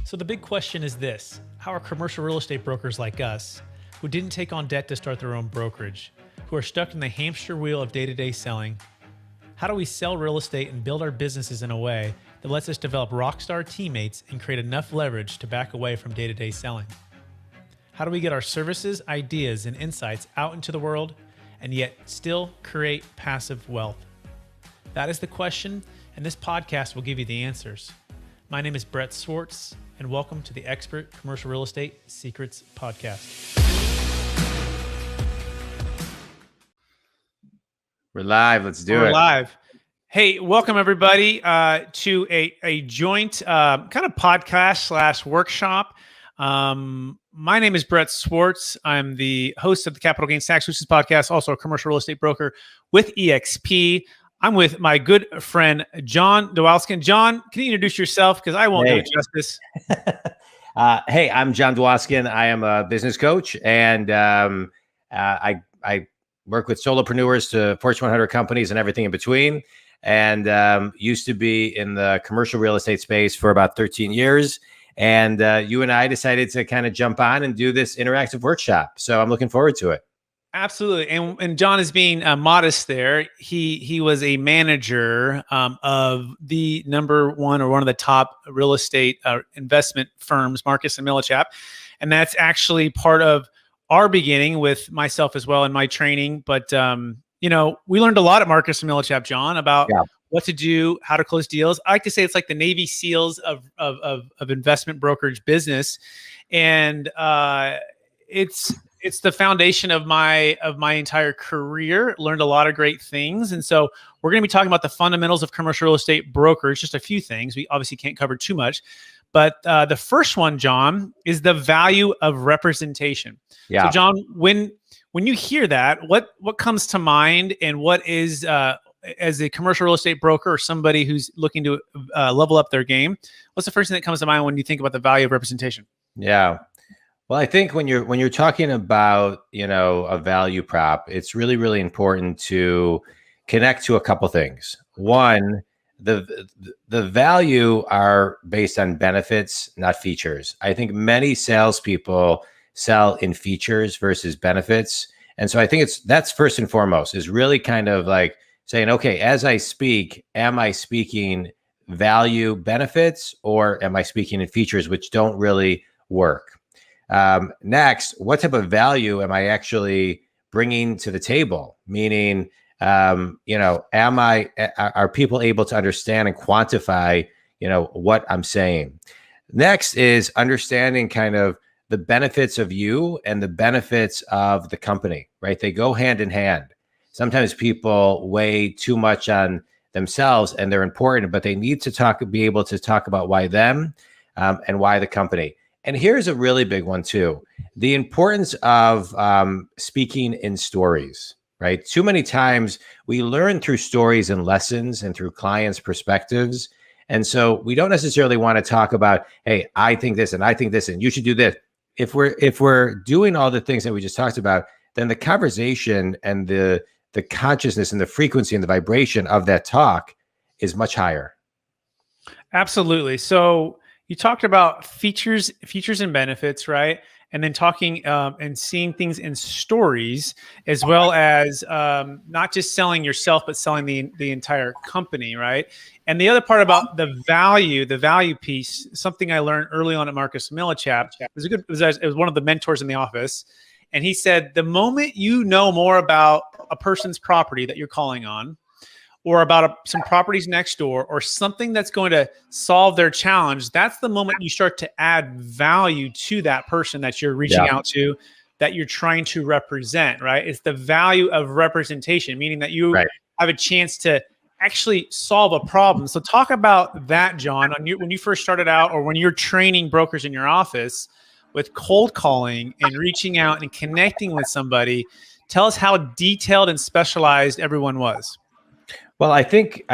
So the big question is this: how are commercial real estate brokers like us, who didn't take on debt to start their own brokerage, who are stuck in the hamster wheel of day-to-day selling, how do we sell real estate and build our businesses in a way that lets us develop rockstar teammates and create enough leverage to back away from day-to-day selling? How do we get our services, ideas, and insights out into the world and yet still create passive wealth? That is the question, and this podcast will give you the answers. My name is Brett Swarts, and welcome to the Expert Commercial Real Estate Secrets Podcast. We're live. Let's do it. We're live. Hey, welcome everybody to a joint kind of podcast / workshop. My name is Brett Swarts. I'm the host of the Capital Gains Tax Solutions podcast, also a commercial real estate broker with EXP. I'm with my good friend, John Dwalskin. John, can you introduce yourself? Because I won't do it justice. Hey, I'm John Dwalskin. I am a business coach, and I work with solopreneurs to Fortune 100 companies and everything in between, and used to be in the commercial real estate space for about 13 years. And you and I decided to kind of jump on and do this interactive workshop. So I'm looking forward to it. Absolutely. And John is being modest there. He was a manager of the number one or one of the top real estate investment firms, Marcus and Millichap. And that's actually part of our beginning with myself as well in my training. But, we learned a lot at Marcus and Millichap, John, about what to do, how to close deals. I like to say it's like the Navy SEALs of investment brokerage business. And it's the foundation of my entire career. Learned a lot of great things. And so we're going to be talking about the fundamentals of commercial real estate brokerage, just a few things. We obviously can't cover too much. But the first one, John, is the value of representation. Yeah. So John, when you hear that, what comes to mind, and what is, as a commercial real estate broker or somebody who's looking to level up their game, what's the first thing that comes to mind when you think about the value of representation? Yeah. Well, I think when you're talking about, a value prop, it's really, really important to connect to a couple things. One, the value are based on benefits, not features. I think many salespeople sell in features versus benefits. And so I think that's first and foremost, is really kind of like saying, okay, as I speak, am I speaking value benefits, or am I speaking in features, which don't really work? Next, what type of value am I actually bringing to the table? Meaning, are people able to understand and quantify, what I'm saying? Next is understanding kind of the benefits of you and the benefits of the company, right? They go hand in hand. Sometimes people weigh too much on themselves, and they're important, but they need to be able to talk about why them, and why the company. And here's a really big one too: the importance of speaking in stories, right? Too many times we learn through stories and lessons and through clients' perspectives. And so we don't necessarily want to talk about, hey, I think this and I think this and you should do this. If we're doing all the things that we just talked about, then the conversation and the consciousness and the frequency and the vibration of that talk is much higher. Absolutely. So you talked about features and benefits, right? And then talking and seeing things in stories, as well as not just selling yourself, but selling the entire company, right? And the other part about the value piece, something I learned early on at Marcus Millichap, it was one of the mentors in the office. And he said, the moment you know more about a person's property that you're calling on, or about some properties next door, or something that's going to solve their challenge, that's the moment you start to add value to that person that you're reaching out to, that you're trying to represent, right? It's the value of representation, meaning that you have a chance to actually solve a problem. So talk about that, John, when you first started out, or when you're training brokers in your office with cold calling and reaching out and connecting with somebody. Tell us how detailed and specialized everyone was. Well, I think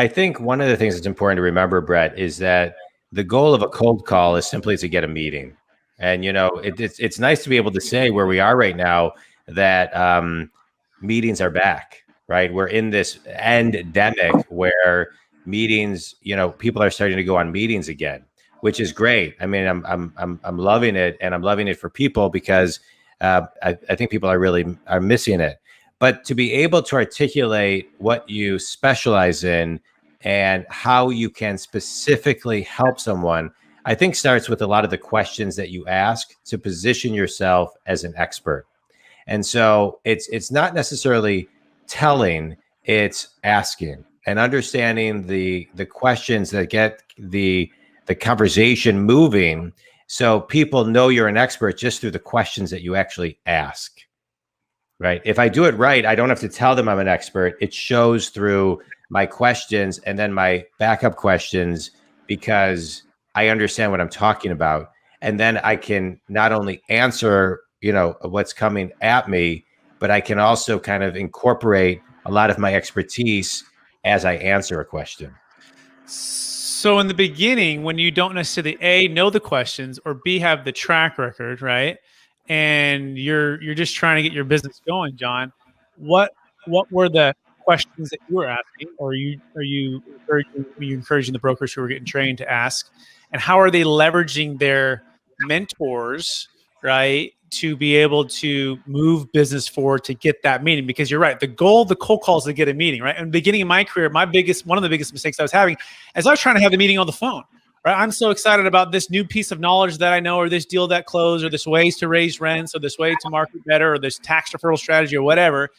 one of the things that's important to remember, Brett, is that the goal of a cold call is simply to get a meeting. And, it's nice to be able to say where we are right now that meetings are back, right? We're in this endemic where meetings, people are starting to go on meetings again. which is great. I mean, I'm loving it, and I'm loving it for people because I think people are missing it. But to be able to articulate what you specialize in and how you can specifically help someone, I think starts with a lot of the questions that you ask to position yourself as an expert. And so it's not necessarily telling, it's asking and understanding the questions that get the conversation moving, so people know you're an expert just through the questions that you actually ask. Right? If I do it right, I don't have to tell them I'm an expert. It shows through my questions and then my backup questions, because I understand what I'm talking about. And then I can not only answer, what's coming at me, but I can also kind of incorporate a lot of my expertise as I answer a question. So in the beginning, when you don't necessarily A, know the questions, or B, have the track record, right? And you're just trying to get your business going, John, what were the questions that you were asking, or are you encouraging the brokers who are getting trained to ask? And how are they leveraging their mentors, right, to be able to move business forward to get that meeting? Because you're right, the goal of the cold call is to get a meeting, right? In the beginning of my career, one of the biggest mistakes I was having is I was trying to have the meeting on the phone. Right? I'm so excited about this new piece of knowledge that I know, or this deal that closed, or this ways to raise rents, or this way to market better, or this tax deferral strategy, or whatever.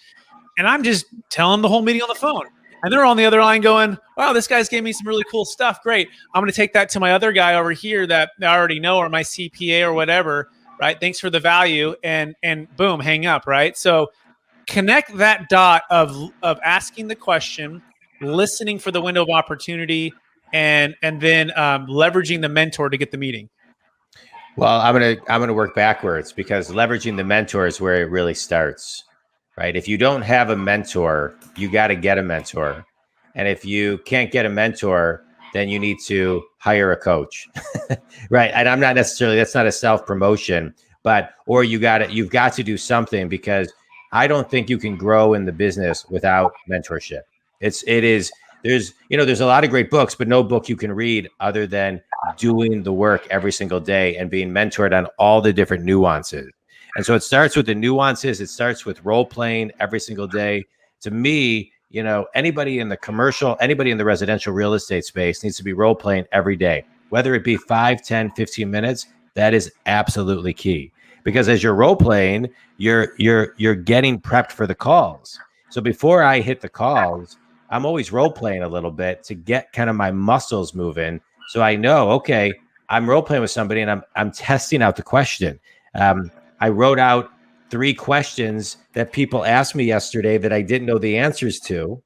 And I'm just telling the whole meeting on the phone. And they're on the other line going, wow, this guy's gave me some really cool stuff. Great. I'm going to take that to my other guy over here that I already know, or my CPA or whatever. Right? Thanks for the value. And boom, hang up. Right? So connect that dot of asking the question, listening for the window of opportunity, and then leveraging the mentor to get the meeting. Well, I'm gonna work backwards, because leveraging the mentor is where it really starts, right? If you don't have a mentor, you got to get a mentor, and if you can't get a mentor, then you need to hire a coach, right? And I'm not necessarily, that's not a self promotion, or you've got to do something, because I don't think you can grow in the business without mentorship. There's a lot of great books, but no book you can read other than doing the work every single day and being mentored on all the different nuances. And so it starts with the nuances. It starts with role playing every single day. To me, anybody in the residential real estate space needs to be role playing every day, whether it be 5, 10, 15 minutes. That is absolutely key, because as you're role playing, you're getting prepped for the calls. So before I hit the calls, I'm always role playing a little bit to get kind of my muscles moving. So I know, okay, I'm role playing with somebody, and I'm testing out the question. I wrote out 3 questions that people asked me yesterday that I didn't know the answers to.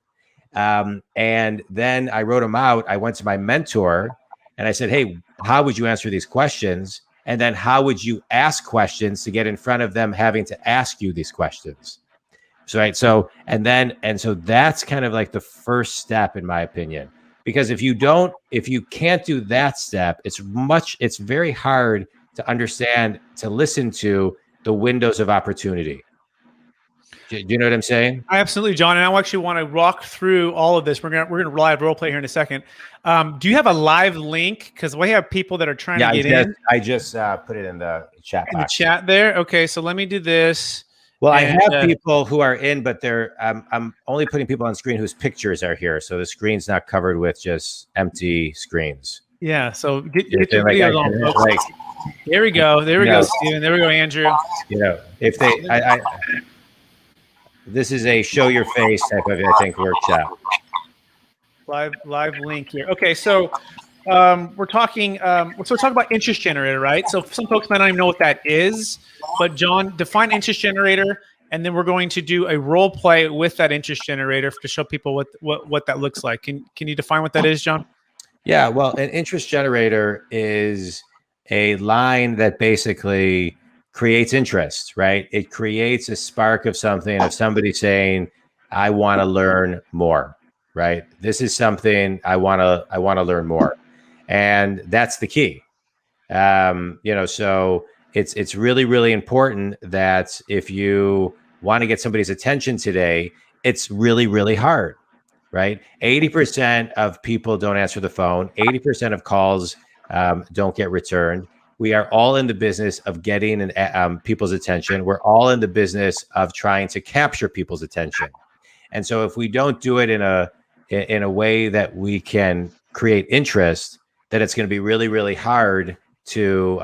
And then I wrote them out. I went to my mentor and I said, hey, how would you answer these questions? And then how would you ask questions to get in front of them having to ask you these questions? So, right. So that's kind of like the first step, in my opinion, because if you can't do that step, it's very hard to understand, to listen to the windows of opportunity. Do you know what I'm saying? Absolutely, John. And I actually want to walk through all of this. We're gonna live role play here in a second. Do you have a live link? Because we have people that are trying to get in. I just put it in the chat box. In the chat there. Okay, so let me do this. Well, I have people who are in, but I'm only putting people on screen whose pictures are here, so the screen's not covered with just empty screens. Yeah. So get your videos on, folks. There we go. There we go, Steven. There we go, Andrew. If they, this is a show your face type of, I think, workshop. Live link here. Okay, so we're talking. So talk about interest generator, right? So some folks might not even know what that is, but John, define interest generator, and then we're going to do a role play with that interest generator to show people what that looks like. Can you define what that is, John? Yeah, well, an interest generator is a line that basically creates interest, right? It creates a spark of something, of somebody saying, I want to learn more, right? This is something I want to learn more. And that's the key. So it's really, really important that if you want to get somebody's attention today, it's really, really hard, right? 80% of people don't answer the phone. 80% of calls don't get returned. We are all in the business of getting people's attention. We're all in the business of trying to capture people's attention. And so if we don't do it in a way that we can create interest, then it's going to be really, really hard to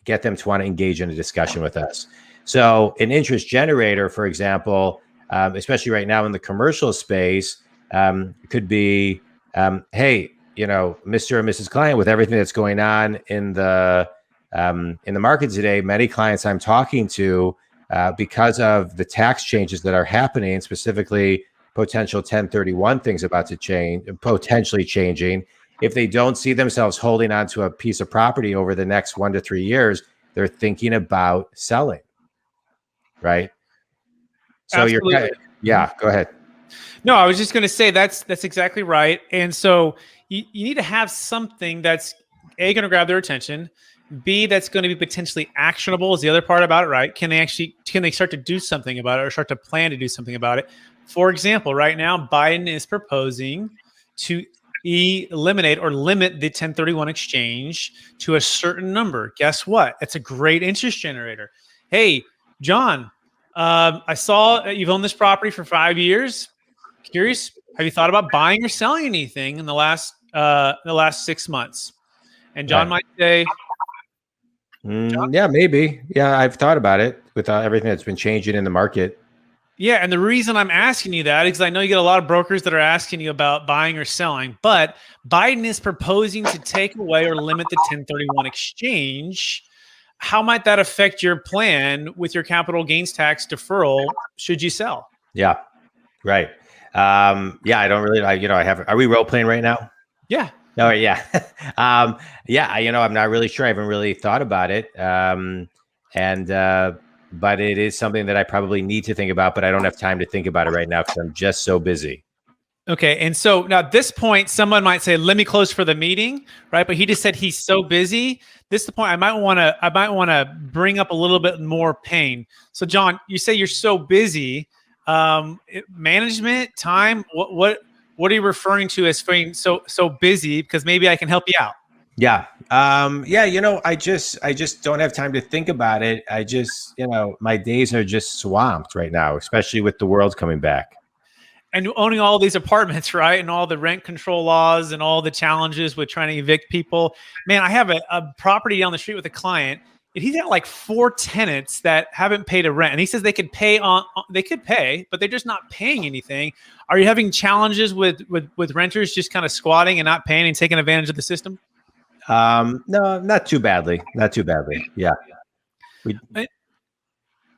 get them to want to engage in a discussion with us. So an interest generator, for example, especially right now in the commercial space, could be, hey, Mr. and Mrs. Client, with everything that's going on in the market today, many clients I'm talking to, because of the tax changes that are happening, specifically potential 1031 things about to change, potentially changing. If they don't see themselves holding on to a piece of property over the next 1 to 3 years, they're thinking about selling, right? So Absolutely. go ahead. No, I was just going to say that's exactly right. And so you need to have something that's A, going to grab their attention, B, that's going to be potentially actionable is the other part about it, right? Can they start to do something about it or start to plan to do something about it? For example, right now, Biden is proposing to eliminate or limit the 1031 exchange to a certain number. Guess what? It's a great interest generator. Hey, John, I saw that you've owned this property for 5 years. Curious, have you thought about buying or selling anything in the last 6 months? And John might say, yeah, maybe. Yeah, I've thought about it with everything that's been changing in the market. Yeah, and the reason I'm asking you that is because I know you get a lot of brokers that are asking you about buying or selling, but Biden is proposing to take away or limit the 1031 exchange. How might that affect your plan with your capital gains tax deferral should you sell? Yeah, right. Yeah, I don't really, I have, are we role playing right now? Yeah. Oh, yeah. Yeah, I'm not really sure. I haven't really thought about it. But it is something that I probably need to think about, but I don't have time to think about it right now because I'm just so busy. Okay. And so now at this point, someone might say, let me close for the meeting, right? But he just said he's so busy. This is the point I might want to bring up a little bit more pain. So John, you say you're so busy. Management, time, what are you referring to as being so busy? Because maybe I can help you out. Yeah. I just don't have time to think about it. I just, my days are just swamped right now, especially with the world coming back. And owning all these apartments, right? And all the rent control laws and all the challenges with trying to evict people. Man, I have a property down the street with a client. And he's got like 4 tenants that haven't paid a rent. And he says they could pay, but they're just not paying anything. Are you having challenges with renters just kind of squatting and not paying and taking advantage of the system? No, not too badly. Not too badly. Yeah.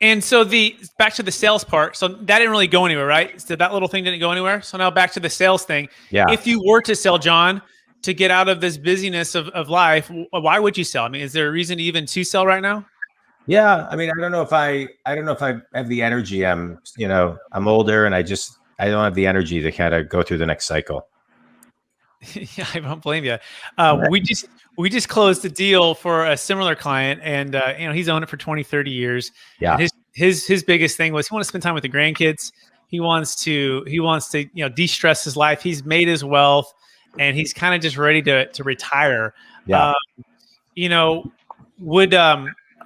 And so back to the sales part. So that didn't really go anywhere, right? So that little thing didn't go anywhere. So now back to the sales thing. Yeah. If you were to sell, John, to get out of this busyness of life, why would you sell? I mean, is there a reason even to sell right now? Yeah. I mean, I don't know if I have the energy. I'm older and I don't have the energy to kind of go through the next cycle. Yeah, I don't blame you. We just closed a deal for a similar client, and he's owned it for 20, 30 years. Yeah. And his biggest thing was he wants to spend time with the grandkids. He wants to de-stress his life. He's made his wealth, and he's kind of just ready to retire. Yeah. Would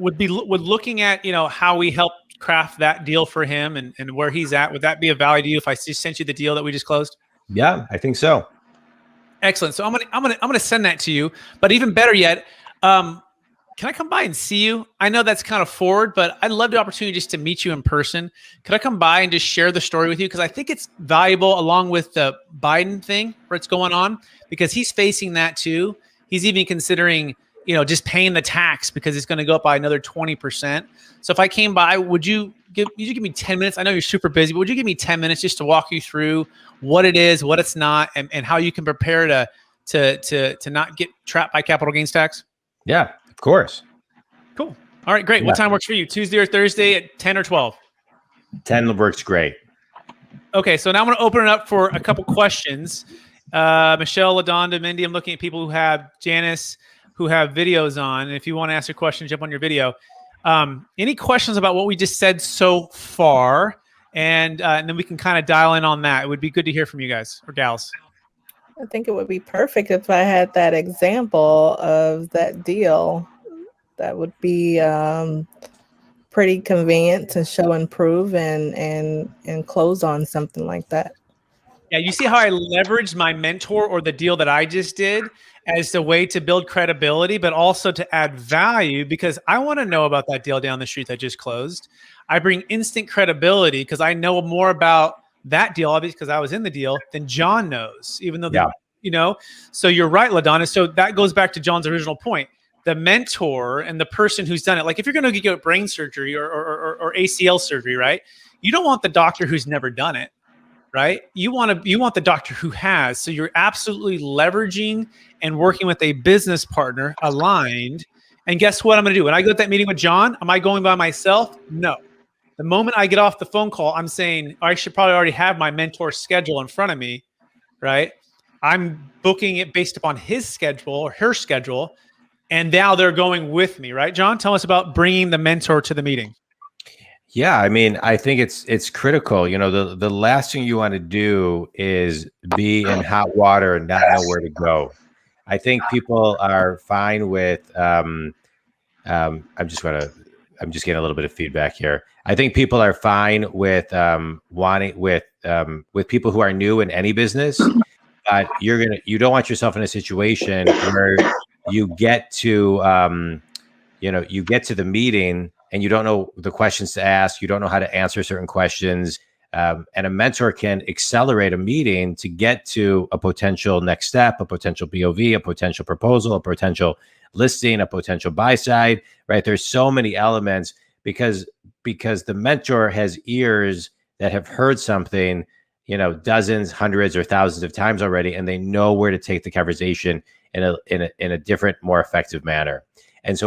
looking at how we help craft that deal for him and where he's at, would that be of value to you if I just sent you the deal that we just closed? Yeah, I think so. Excellent. So I'm gonna send that to you. But even better yet, can I come by and see you? I know that's kind of forward, but I'd love the opportunity just to meet you in person. Could I come by and just share the story with you? Because I think it's valuable along with the Biden thing where it's going on, because he's facing that too. He's even considering, just paying the tax because it's going to go up by another 20%. So if I came by, would you give me 10 minutes? I know you're super busy, but would you give me 10 minutes just to walk you through what it is, what it's not, and how you can prepare to not get trapped by capital gains tax? Yeah, of course. Cool. All right, great. Yeah. What time works for you? Tuesday or Thursday at 10 or 12? 10 works great. Okay, so now I'm going to open it up for a couple questions. Michelle, LaDonda, Mindy, I'm looking at people who have Janice, who have videos on. And if you want to ask a question, jump on your video. Any questions about what we just said so far? And then we can kind of dial in on that. It would be good to hear from you guys or gals. I think it would be perfect if I had that example of that deal. That would be pretty convenient to show and prove and close on something like that. Yeah, you see how I leveraged my mentor or the deal that I just did as a way to build credibility, but also to add value because I want to know about that deal down the street that just closed. I bring instant credibility because I know more about that deal, obviously, because I was in the deal than John knows, even though, so you're right, LaDonna. So that goes back to John's original point. The mentor and the person who's done it, like if you're going to get brain surgery or ACL surgery, right? You don't want the doctor who's never done it. Right? You want the doctor who has. So you're absolutely leveraging and working with a business partner aligned. And guess what I'm going to do? When I go to that meeting with John, am I going by myself? No. The moment I get off the phone call, I'm saying I should probably already have my mentor's schedule in front of me, right? I'm booking it based upon his schedule or her schedule. And now they're going with me, right? John, tell us about bringing the mentor to the meeting. Yeah, I mean, I think it's critical. You know, the last thing you want to do is be in hot water and not know where to go. I think people are fine with. I'm just getting a little bit of feedback here. I think people are fine with with people who are new in any business, but you don't want yourself in a situation where you get to you get to the meeting and you don't know the questions to ask. You don't know how to answer certain questions. And a mentor can accelerate a meeting to get to a potential next step, a potential BOV, a potential proposal, a potential listing, a potential buy side, right? There's so many elements because the mentor has ears that have heard something, dozens, hundreds, or thousands of times already, and they know where to take the conversation in a different, more effective manner. And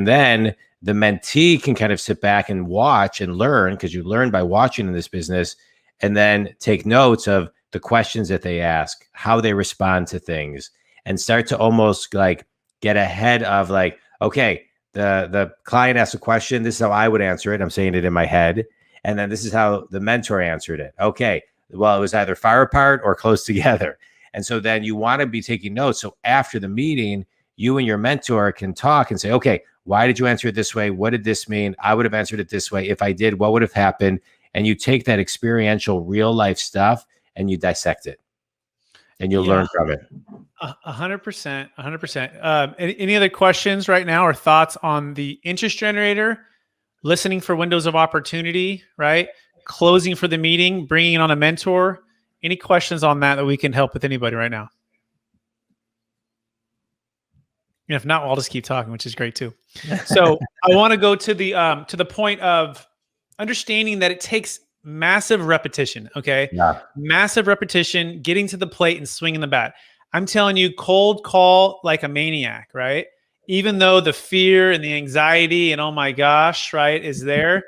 then the mentee can kind of sit back and watch and learn, because you learn by watching in this business, and then take notes of the questions that they ask, how they respond to things, and start to almost like get ahead of like, okay, the client asked a question. This is how I would answer it. I'm saying it in my head. And then this is how the mentor answered it. Okay, well, it was either far apart or close together. And so then you want to be taking notes. So after the meeting, you and your mentor can talk and say, okay, why did you answer it this way? What did this mean? I would have answered it this way. If I did, what would have happened? And you take that experiential real life stuff and you dissect it and you'll learn from it. 100%, 100%. Any other questions right now or thoughts on the interest generator, listening for windows of opportunity, right? Closing for the meeting, bringing on a mentor. Any questions on that we can help with anybody right now? And if not, I'll just keep talking, which is great too. So I want to go to the point of understanding that it takes massive repetition. Okay. Yeah. Massive repetition, getting to the plate and swinging the bat. I'm telling you, cold call like a maniac, right? Even though the fear and the anxiety and oh my gosh, right, is there.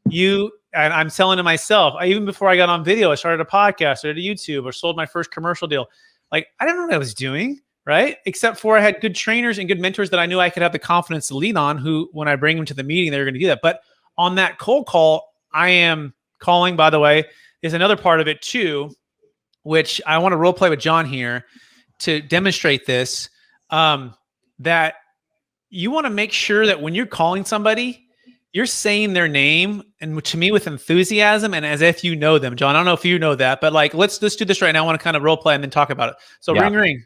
And I'm telling to myself, even before I got on video, I started a podcast, started a YouTube, or sold my first commercial deal. Like, I didn't know what I was doing, right? Except for I had good trainers and good mentors that I knew I could have the confidence to lean on, who, when I bring them to the meeting, they're going to do that. But on that cold call, I am calling, by the way, is another part of it too, which I want to role play with John here to demonstrate this, that you want to make sure that when you're calling somebody, you're saying their name, and to me with enthusiasm and as if you know them. John, I don't know if you know that, but like, let's do this right now. I want to kind of role play and then talk about it. So ring, ring.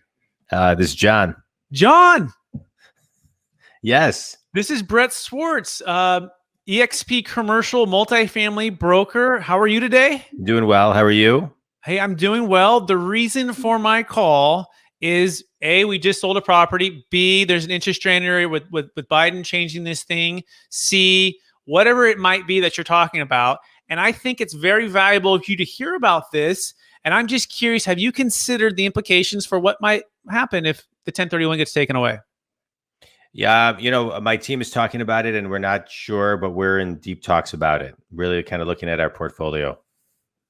This is John. John. Yes. This is Brett Swarts, EXP Commercial Multifamily Broker. How are you today? Doing well. How are you? Hey, I'm doing well. The reason for my call is A, we just sold a property. B, there's an interest generator with Biden changing this thing. C, whatever it might be that you're talking about. And I think it's very valuable for you to hear about this. And I'm just curious, have you considered the implications for what might happen if the 1031 gets taken away? Yeah, my team is talking about it and we're not sure, but we're in deep talks about it, really kind of looking at our portfolio.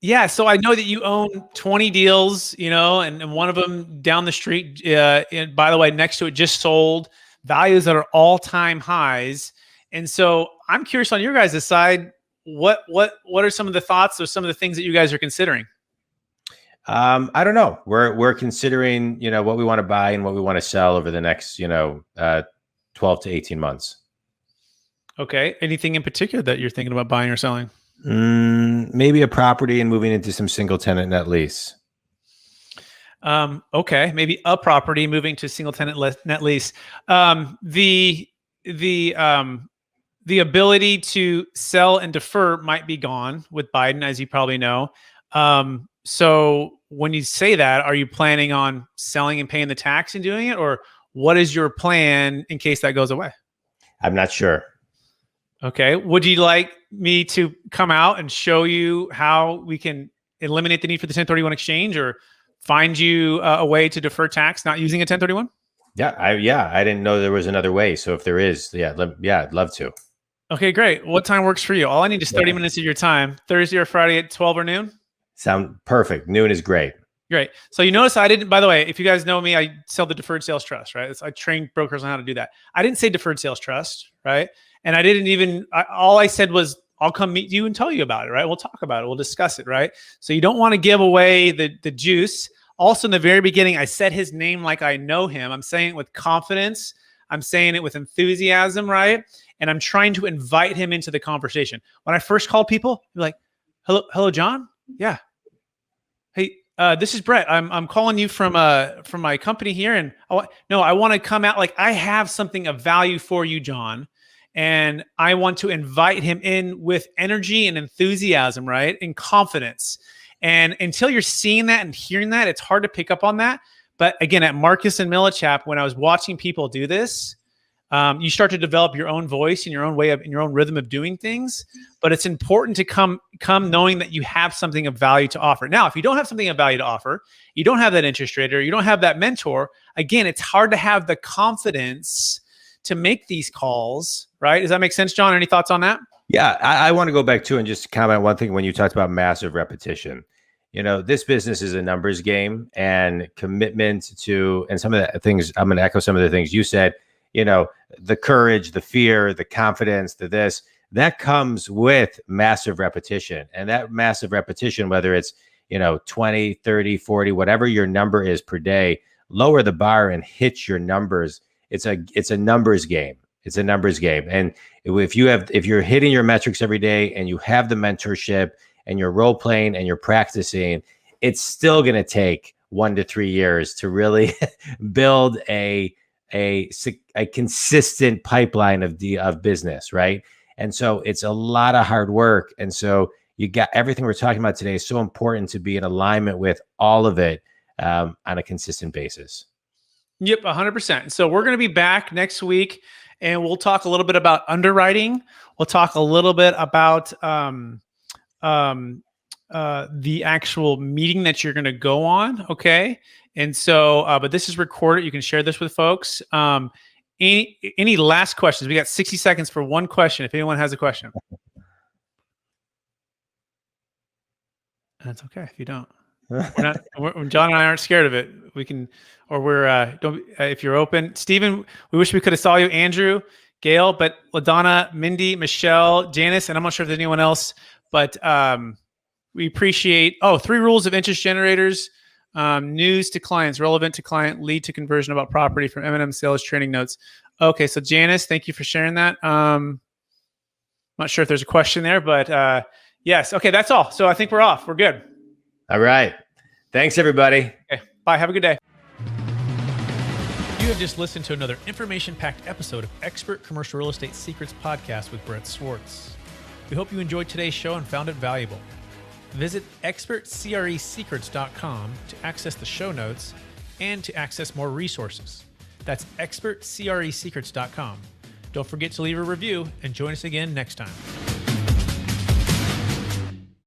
Yeah, so I know that you own 20 deals, and one of them down the street, and by the way, next to it just sold, values that are all-time highs. And so I'm curious on your guys' side, what are some of the thoughts or some of the things that you guys are considering? I don't know. We're considering, what we want to buy and what we want to sell over the next, 12 to 18 months. Okay. Anything in particular that you're thinking about buying or selling? Maybe a property and moving into some single tenant net lease. Okay. Maybe a property moving to single tenant net lease. The ability to sell and defer might be gone with Biden, as you probably know. So when you say that, are you planning on selling and paying the tax and doing it? Or what is your plan in case that goes away? I'm not sure. Okay. Would you like me to come out and show you how we can eliminate the need for the 1031 exchange, or find you a way to defer tax not using a 1031? Yeah. I didn't know there was another way. So if there is, I'd love to. Okay, great. What time works for you? All I need is 30 minutes of your time. Thursday or Friday at 12 or noon? Sound perfect. Noon is great. Great. So you notice I didn't, by the way, if you guys know me, I sell the Deferred Sales Trust, right? I train brokers on how to do that. I didn't say Deferred Sales Trust, right? And I didn't even, all I said was, I'll come meet you and tell you about it, right? We'll talk about it. We'll discuss it, right? So you don't want to give away the juice. Also, in the very beginning, I said his name like I know him. I'm saying it with confidence. I'm saying it with enthusiasm, right? And I'm trying to invite him into the conversation. When I first called people, they're like, hello, John? Yeah. Hey, this is Brett. I'm calling you from my company here. And I want to come out, like, I have something of value for you, John. And I want to invite him in with energy and enthusiasm, right? And confidence. And until you're seeing that and hearing that, it's hard to pick up on that. But again, at Marcus and Millichap, when I was watching people do this, you start to develop your own voice and your own way of, and your own rhythm of doing things. But it's important to come knowing that you have something of value to offer. Now, if you don't have something of value to offer, you don't have that interest rate, or you don't have that mentor, again, it's hard to have the confidence to make these calls, right? Does that make sense, John? Any thoughts on that? Yeah, I want to go back to and just comment one thing when you talked about massive repetition. This business is a numbers game, and commitment to, and some of the things, I'm going to echo some of the things you said, the courage, the fear, the confidence, this, that comes with massive repetition. And that massive repetition, whether it's, 20, 30, 40, whatever your number is per day, lower the bar and hit your numbers. It's a numbers game. It's a numbers game. And if you're hitting your metrics every day and you have the mentorship and you're role playing and you're practicing, it's still going to take 1 to 3 years to really build a consistent pipeline of business, right? And so it's a lot of hard work. And so you got everything we're talking about today is so important to be in alignment with all of it on a consistent basis. Yep, 100%. So we're going to be back next week, and we'll talk a little bit about underwriting. We'll talk a little bit about the actual meeting that you're going to go on. Okay. And so, but this is recorded. You can share this with folks. Any last questions? We got 60 seconds for one question. If anyone has a question. That's okay if you don't. John and I aren't scared of it. We can, or we're, if you're open. Stephen, we wish we could have saw you. Andrew, Gail, but LaDonna, Mindy, Michelle, Janice, and I'm not sure if there's anyone else, but we appreciate, 3 rules of interest generators, news to clients, relevant to client, lead to conversion about property from M&M sales training notes. Okay, so Janice, thank you for sharing that. Not sure if there's a question there, but yes. Okay, that's all. So I think we're off. We're good. All right. Thanks, everybody. Okay, bye. Have a good day. You have just listened to another information-packed episode of Expert Commercial Real Estate Secrets Podcast with Brett Swarts. We hope you enjoyed today's show and found it valuable. Visit expertcresecrets.com to access the show notes and to access more resources. That's expertcresecrets.com. Don't forget to leave a review and join us again next time.